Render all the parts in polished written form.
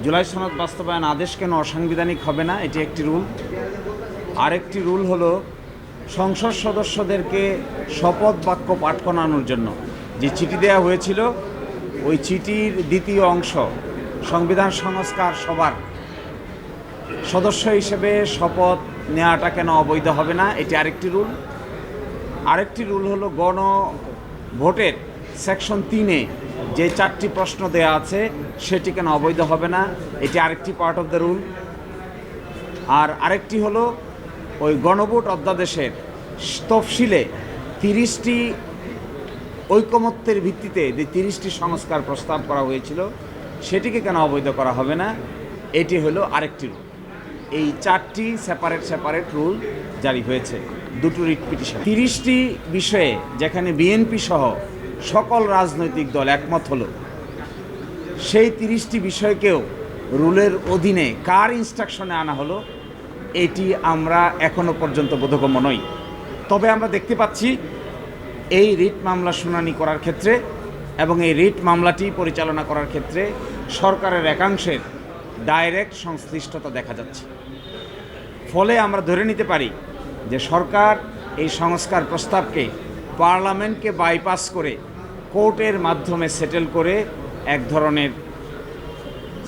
জুলাই সনদ বাস্তবায়ন আদেশ কেন অসাংবিধানিক হবে না, এটি একটি রুল। আরেকটি রুল হলো সংসদ সদস্যদেরকে শপথ বাক্য পাঠ করানোর জন্য যে চিঠি দেওয়া হয়েছিল, ওই চিঠির দ্বিতীয় অংশ সংবিধান সংস্কার সভার সদস্য হিসেবে শপথ নেওয়াটা কেন অবৈধ হবে না, এটি আরেকটি রুল। আরেকটি রুল হলো গণভোটের সেকশন 3-এ যে 4টি প্রশ্ন দেয়া আছে সেটি কেন অবৈধ হবে না, এটি আরেকটি পার্ট অফ দ্য রুল। আর আরেকটি হলো ওই গণভোট অধ্যাদেশের তফসিলে 30টি ঐকমত্যের ভিত্তিতে যে 30টি সংস্কার প্রস্তাব করা হয়েছিল সেটিকে কেন অবৈধ করা হবে না, এটি হলো আরেকটি রুল। এই 4টি সেপারেট রুল জারি হয়েছে দুটো রিট পিটিশন। 30টি বিষয়ে যেখানে বিএনপি সহ সকল রাজনৈতিক দল একমত হলো, সেই 30টি বিষয়কেও রুলের অধীনে কার ইনস্ট্রাকশনে আনা হলো এটি আমরা এখনো পর্যন্ত বোধগম্য নই। তবে আমরা দেখতে পাচ্ছি এই রিট মামলা শুনানি করার ক্ষেত্রে এবং এই রিট মামলাটি পরিচালনা করার ক্ষেত্রে সরকারের একাংশের ডাইরেক্ট সংশ্লিষ্টতা দেখা যাচ্ছে। ফলে আমরা ধরে নিতে পারি যে সরকার এই সংস্কার প্রস্তাবকে পার্লামেন্টকে বাইপাস করে কোর্টের মাধ্যমে সেটেল করে এক ধরনের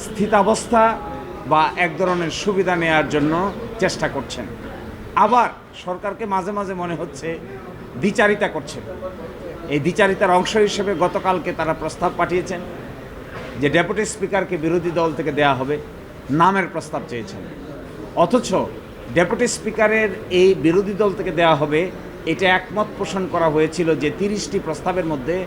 স্থিতাবস্থা বা এক ধরনের সুবিধা নেওয়ার জন্য চেষ্টা করছেন। আবার সরকারকে মাঝে মাঝে মনে হচ্ছে দ্বিচারিতা করছেন। এই দ্বিচারিতার অংশ হিসেবে গতকালকে তারা প্রস্তাব পাঠিয়েছেন যে ডেপুটি স্পিকারকে বিরোধী দল থেকে দেয়া হবে, নামের প্রস্তাব চেয়েছেন। অথচ ডেপুটি স্পিকারের এই বিরোধী দল থেকে দেওয়া হবে এটা একমত পোষণ করা হয়েছিল যে 30টি প্রস্তাবের মধ্যে